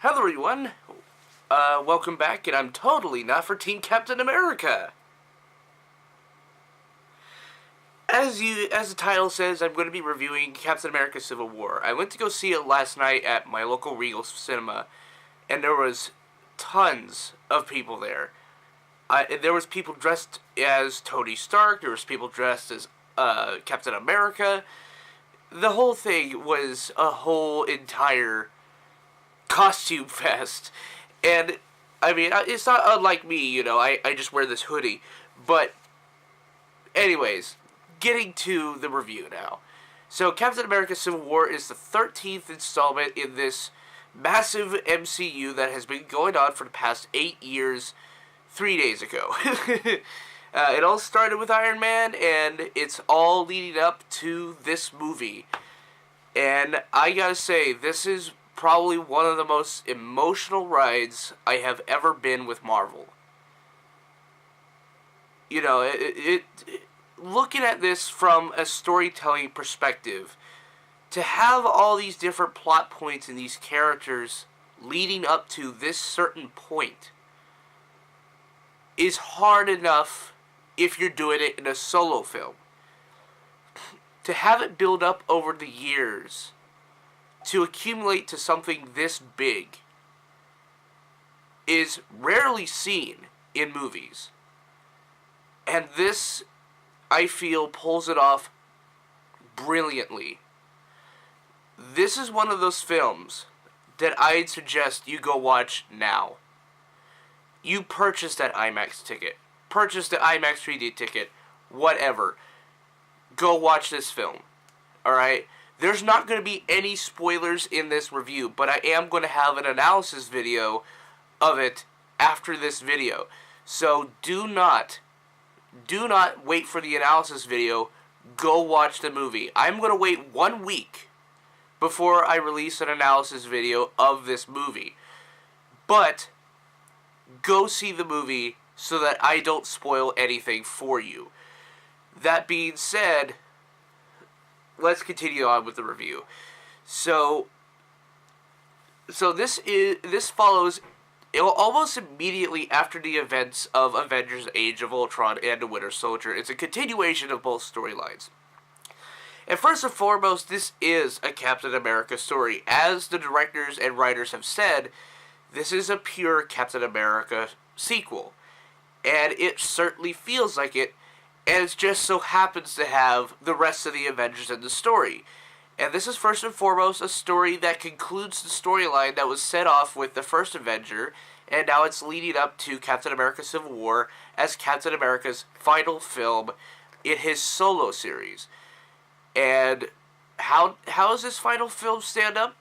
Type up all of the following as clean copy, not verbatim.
Hello everyone, welcome back, and I'm totally not for Team Captain America. As the title says, I'm going to be reviewing Captain America Civil War. I went to go see it last night at my local Regal cinema, and there was tons of people there. There was people dressed as Tony Stark, there was people dressed as Captain America. The whole thing was a whole entire costume fest. And, I mean, it's not unlike me, I just wear this hoodie. But, anyways, getting to the review now. So, Captain America Civil War is the 13th installment in this massive MCU that has been going on for the past 8 years, 3 days ago. It all started with Iron Man, and it's all leading up to this movie. And I gotta say, this is probably one of the most emotional rides I have ever been with Marvel. Looking at this from a storytelling perspective, to have all these different plot points and these characters leading up to this certain point is hard enough if you're doing it in a solo film. To have it build up over the years to accumulate to something this big is rarely seen in movies. And this, I feel, pulls it off brilliantly. This is one of those films that I'd suggest you go watch now. You purchase that IMAX ticket, purchase the IMAX 3D ticket, whatever. Go watch this film, alright? There's not going to be any spoilers in this review, but I am going to have an analysis video of it after this video. So do not wait for the analysis video. Go watch the movie. I'm going to wait 1 week before I release an analysis video of this movie. But go see the movie so that I don't spoil anything for you. That being said, let's continue on with the review. So this follows almost immediately after the events of Avengers Age of Ultron and The Winter Soldier. It's a continuation of both storylines. And first and foremost, this is a Captain America story. As the directors and writers have said, this is a pure Captain America sequel. And it certainly feels like it. And it just so happens to have the rest of the Avengers in the story. And this is first and foremost a story that concludes the storyline that was set off with the first Avenger, and now it's leading up to Captain America Civil War as Captain America's final film in his solo series. And how does this final film stand up?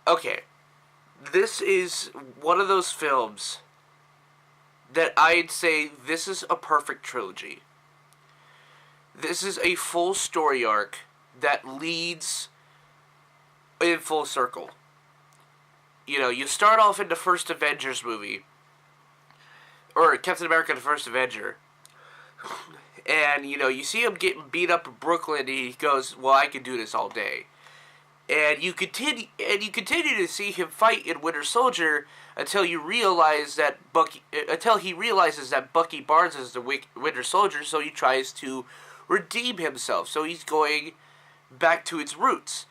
Okay, this is one of those films that I'd say this is a perfect trilogy. This is a full story arc that leads in full circle. You start off in the first Avengers movie, or Captain America the First Avenger, and, you see him getting beat up in Brooklyn, and he goes, well, I can do this all day. And you continue to see him fight in Winter Soldier until he realizes that Bucky Barnes is the Winter Soldier, so he tries to redeem himself. So he's going back to its roots.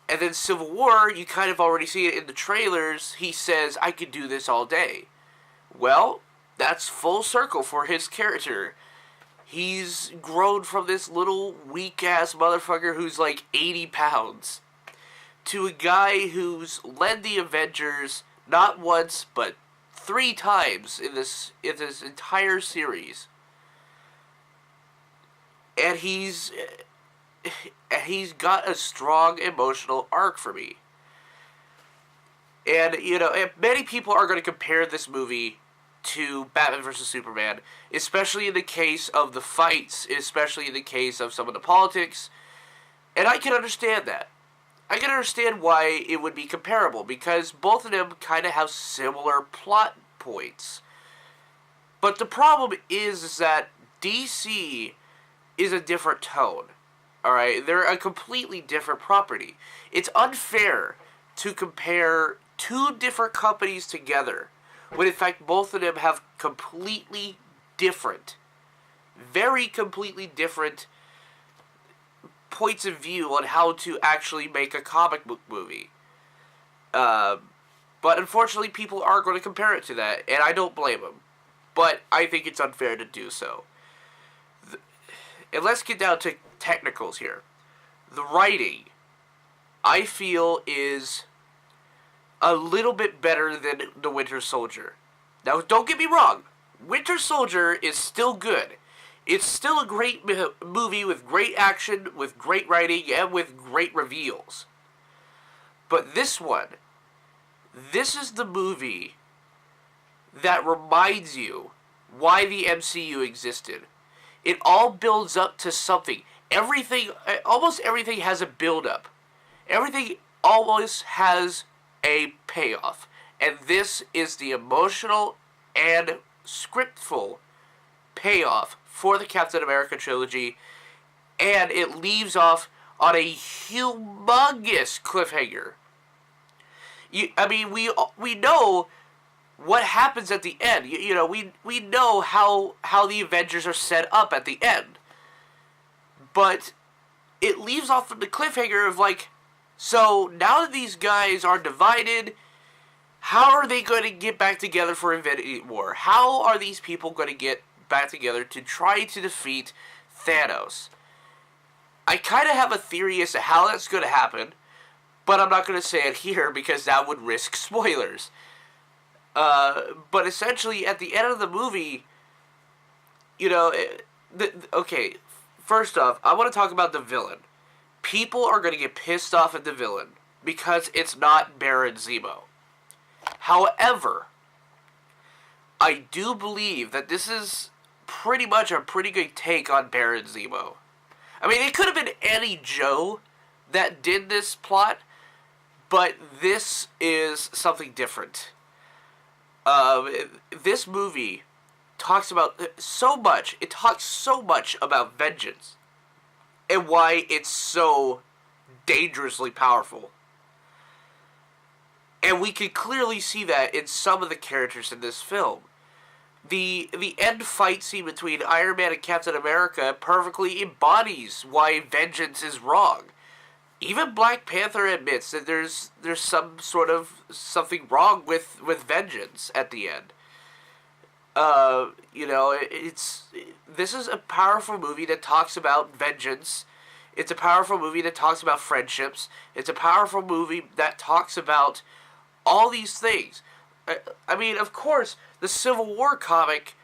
And then Civil War, you kind of already see it in the trailers. He says, I could do this all day. Well, that's full circle for his character. He's grown from this little weak-ass motherfucker who's like 80 pounds to a guy who's led the Avengers not once, but 3 times in this entire series. And he's got a strong emotional arc for me. And, many people are going to compare this movie to Batman vs. Superman, especially in the case of the fights, especially in the case of some of the politics. And I can understand that. I can understand why it would be comparable, because both of them kind of have similar plot points. But the problem is that DC is a different tone. Alright? They're a completely different property. It's unfair to compare two different companies together when in fact both of them have completely different, very completely different points of view on how to actually make a comic book movie. But unfortunately, people are going to compare it to that, and I don't blame them. But I think it's unfair to do so. And let's get down to technicals here. The writing, I feel, is a little bit better than The Winter Soldier. Now, don't get me wrong. Winter Soldier is still good. It's still a great movie with great action, with great writing, and with great reveals. But this one, this is the movie that reminds you why the MCU existed. It all builds up to something. Everything, almost everything has a build-up. Everything always has a payoff. And this is the emotional and scriptful payoff for the Captain America trilogy. And it leaves off on a humongous cliffhanger. We know what happens at the end. We know how the Avengers are set up at the end. But it leaves off from the cliffhanger of like, so now that these guys are divided, how are they going to get back together for Infinity War? How are these people going to get back together to try to defeat Thanos? I kind of have a theory as to how that's going to happen, but I'm not going to say it here because that would risk spoilers. But essentially, at the end of the movie, okay, first off, I want to talk about the villain. People are going to get pissed off at the villain because it's not Baron Zemo. However, I do believe that this is pretty much a pretty good take on Baron Zemo. I mean, it could have been Annie Joe that did this plot, but this is something different. This movie talks about so much. It talks so much about vengeance and why it's so dangerously powerful. And we can clearly see that in some of the characters in this film. The end fight scene between Iron Man and Captain America perfectly embodies why vengeance is wrong. Even Black Panther admits that there's some sort of something wrong with vengeance at the end. This is a powerful movie that talks about vengeance. It's a powerful movie that talks about friendships. It's a powerful movie that talks about all these things. I mean, of course, the Civil War comic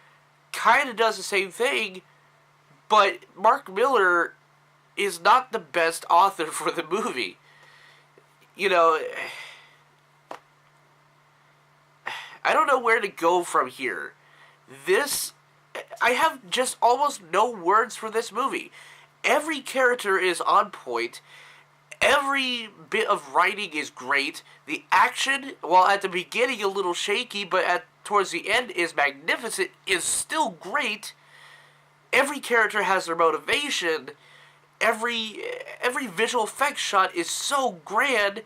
kind of does the same thing, but Mark Millar is not the best author for the movie. I don't know where to go from here. I have just almost no words for this movie. Every character is on point. Every bit of writing is great. The action, while at the beginning a little shaky, but towards the end is magnificent, is still great. Every character has their motivation. Every visual effects shot is so grand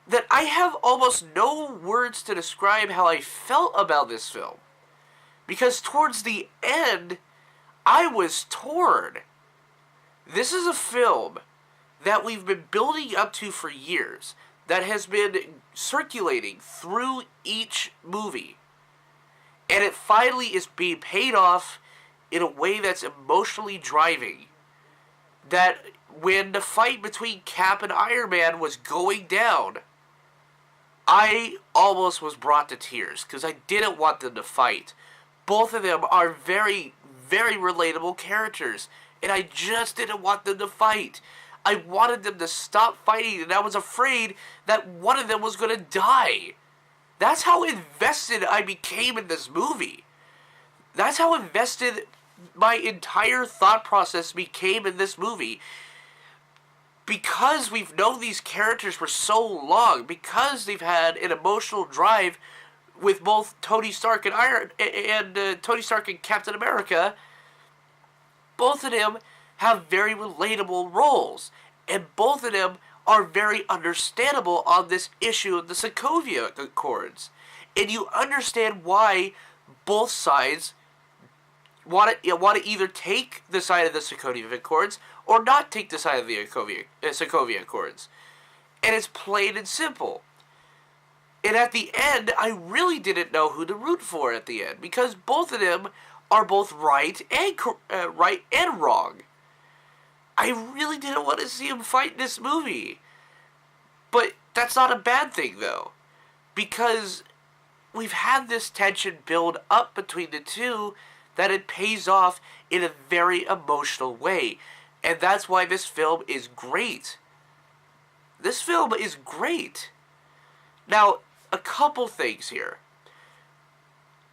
that I have almost no words to describe how I felt about this film. Because towards the end, I was torn. This is a film that we've been building up to for years, that has been circulating through each movie. And it finally is being paid off in a way that's emotionally driving. That when the fight between Cap and Iron Man was going down, I almost was brought to tears because I didn't want them to fight. Both of them are very, very relatable characters, and I just didn't want them to fight. I wanted them to stop fighting, and I was afraid that one of them was going to die. That's how invested I became in this movie. That's how invested my entire thought process became in this movie. Because we've known these characters for so long, because they've had an emotional drive with both Tony Stark and Tony Stark and Captain America, both of them have very relatable roles, and both of them are very understandable on this issue of the Sokovia Accords. And you understand why both sides want to either take the side of the Sokovia Accords or not take the side of the Sokovia Accords. And it's plain and simple. And at the end, I really didn't know who to root for at the end, because both of them are both right and wrong. I really didn't want to see them fight in this movie. But that's not a bad thing, though, because we've had this tension build up between the two that it pays off in a very emotional way. And that's why this film is great. This film is great. Now, a couple things here.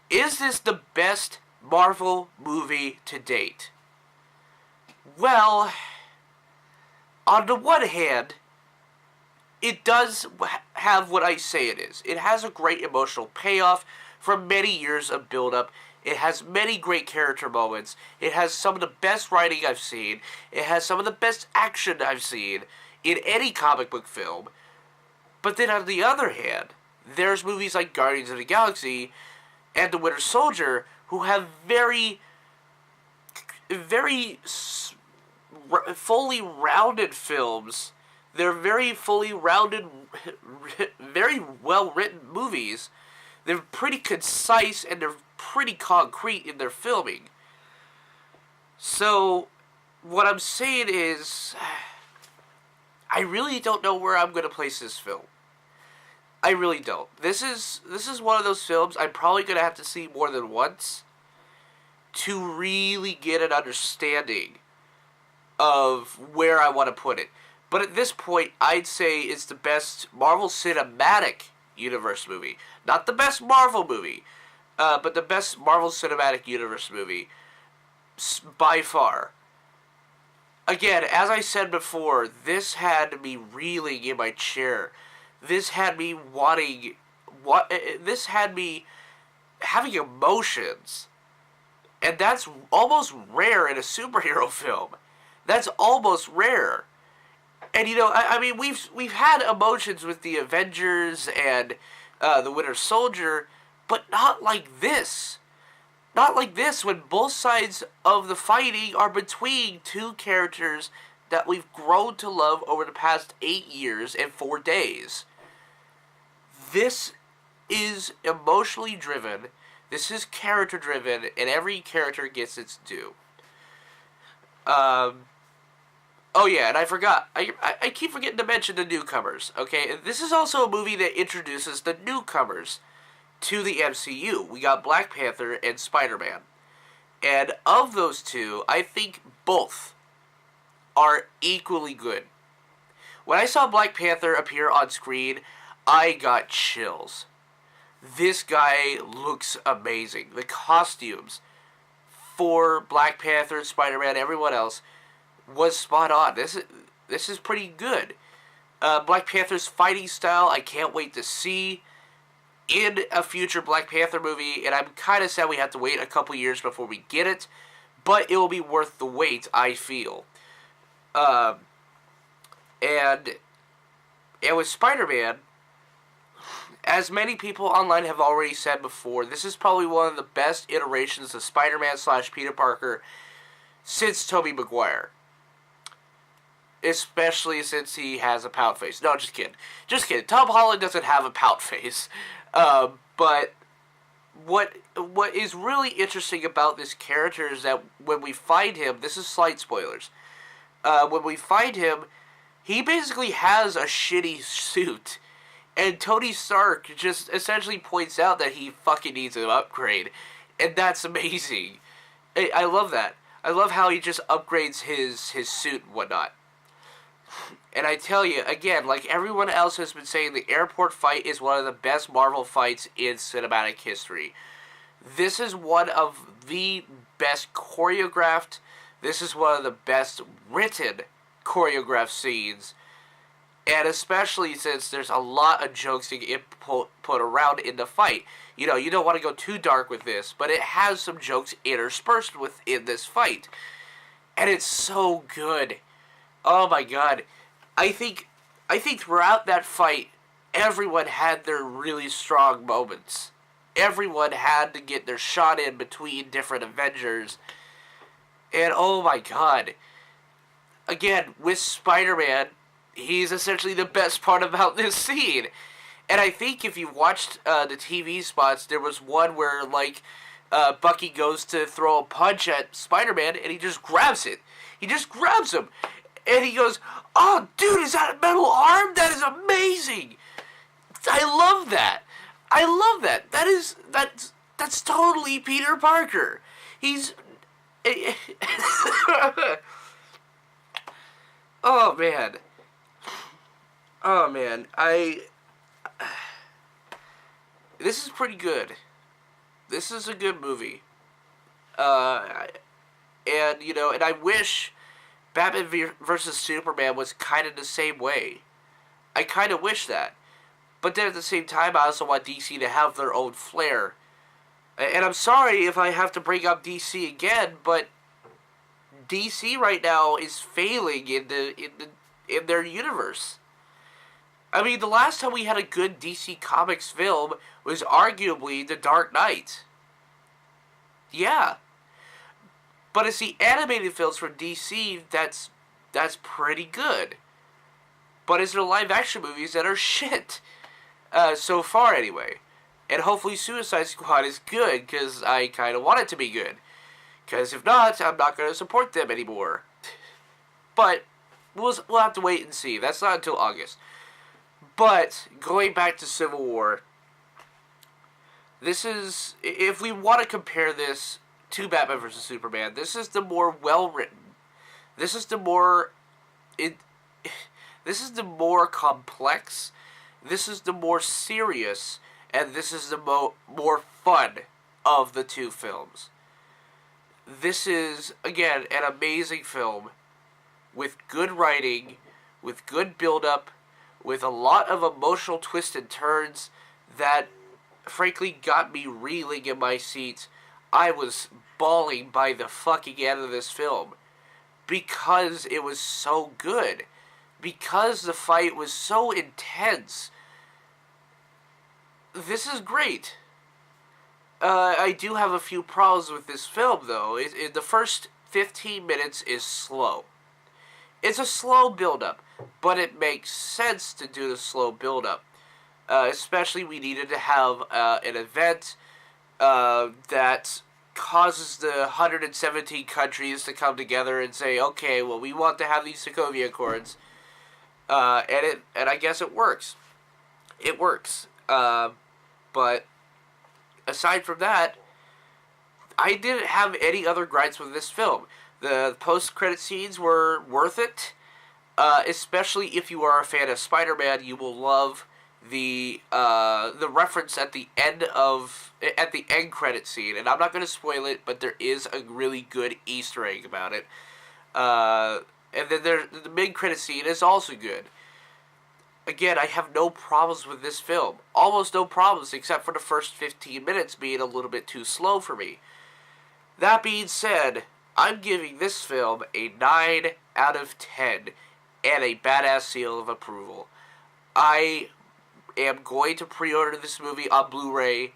Is this the best Marvel movie to date? Well, on the one hand, it does have what I say it is. It has a great emotional payoff from many years of build-up. It has many great character moments. It has some of the best writing I've seen. It has some of the best action I've seen in any comic book film. But then on the other hand, there's movies like Guardians of the Galaxy and The Winter Soldier who have very fully rounded films. They're very fully rounded, very well-written movies. They're pretty concise and they're pretty concrete in their filming. So, what I'm saying is, I really don't know where I'm going to place this film. I really don't. This is one of those films I'm probably going to have to see more than once to really get an understanding of where I want to put it. But at this point, I'd say it's the best Marvel Cinematic Universe movie. Not the best Marvel movie, but the best Marvel Cinematic Universe movie by far. Again, as I said before, this had me reeling in my chair. This had me wanting... This had me having emotions. And that's almost rare in a superhero film. That's almost rare. And you know, I mean, we've had emotions with the Avengers and the Winter Soldier, but not like this. Not like this, when both sides of the fighting are between two characters that we've grown to love over the past 8 years and 4 days. This is emotionally driven. This is character driven, and every character gets its due. Oh yeah, and I forgot. I keep forgetting to mention the newcomers, okay? This is also a movie that introduces the newcomers to the MCU. We got Black Panther and Spider-Man. And of those two, I think both are equally good. When I saw Black Panther appear on screen, I got chills. This guy looks amazing. The costumes for Black Panther, Spider-Man, everyone else was spot on. This is pretty good. Black Panther's fighting style, I can't wait to see in a future Black Panther movie, and I'm kind of sad we have to wait a couple years before we get it, but it will be worth the wait, I feel. And with Spider-Man, as many people online have already said before, this is probably one of the best iterations of Spider-Man / Peter Parker since Tobey Maguire. Especially since he has a pout face. No, just kidding. Just kidding. Tom Holland doesn't have a pout face. But what is really interesting about this character is that when we find him, this is slight spoilers. When we find him, he basically has a shitty suit. And Tony Stark just essentially points out that he fucking needs an upgrade. And that's amazing. I love that. I love how he just upgrades his suit and whatnot. And I tell you, again, like everyone else has been saying, the airport fight is one of the best Marvel fights in cinematic history. This is one of the best choreographed, this is one of the best written choreographed scenes. And especially since there's a lot of jokes to get put around in the fight. You know, you don't want to go too dark with this, but it has some jokes interspersed within this fight. and it's so good. Oh my god. I think I think throughout that fight everyone had their really strong moments. Everyone had to get their shot in between different Avengers. And oh my god. Again, with Spider-Man, he's essentially the best part about this scene. And I think if you watched the TV spots, there was one where, like, Bucky goes to throw a punch at Spider-Man, and he just grabs it. He just grabs him. And he goes, "Oh, dude, is that a metal arm? That is amazing!" I love that. I love that. That's totally Peter Parker. He's... oh, man. Oh, man. This is pretty good. This is a good movie. And, you know, and I wish Batman versus Superman was kind of the same way. I kind of wish that. But then at the same time, I also want DC to have their own flair. And I'm sorry if I have to bring up DC again, but DC right now is failing in their universe. I mean, the last time we had a good DC Comics film was arguably The Dark Knight. Yeah. But it's the animated films from DC that's pretty good. But it's their live action movies that are shit. So far, anyway. And hopefully Suicide Squad is good, because I kind of want it to be good. Because if not, I'm not going to support them anymore. But we'll have to wait and see. That's not until August. But, going back to Civil War, this is, if we want to compare this to Batman vs. Superman, this is the more well-written. This is the more, this is the more complex. This is the more serious, and this is the more fun of the two films. This is, again, an amazing film with good writing, with good build-up, with a lot of emotional twists and turns that, frankly, got me reeling in my seat. I was bawling by the fucking end of this film because it was so good. Because the fight was so intense. This is great. I do have a few problems with this film, though. The first 15 minutes is slow. It's a slow build-up, but it makes sense to do the slow build-up. Especially we needed to have an event that causes the 117 countries to come together and say, okay, well, we want to have these Sokovia Accords. And I guess it works. It works. But aside from that, I didn't have any other gripes with this film. The post-credit scenes were worth it. Especially if you are a fan of Spider-Man, you will love the reference at the end credit scene. And I'm not going to spoil it, but there is a really good Easter egg about it. And then the mid-credit scene is also good. Again, I have no problems with this film. Almost no problems, except for the first 15 minutes being a little bit too slow for me. That being said, I'm giving this film a 9 out of 10 and a badass seal of approval. I am going to pre-order this movie on Blu-ray,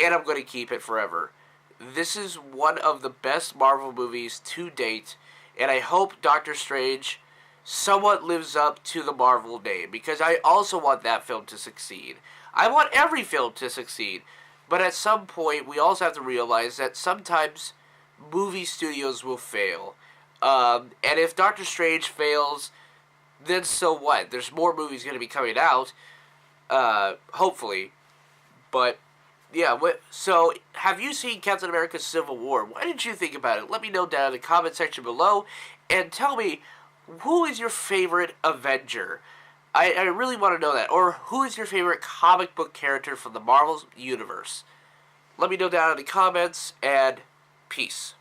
and I'm going to keep it forever. This is one of the best Marvel movies to date, and I hope Doctor Strange somewhat lives up to the Marvel name, because I also want that film to succeed. I want every film to succeed, but at some point we also have to realize that sometimes movie studios will fail. And if Doctor Strange fails, then so what? There's more movies going to be coming out, hopefully. But yeah, so have you seen Captain America Civil War? What did you think about it? Let me know down in the comment section below, and tell me, who is your favorite Avenger? I really want to know that. Or who is your favorite comic book character from the Marvel Universe? Let me know down in the comments, and peace.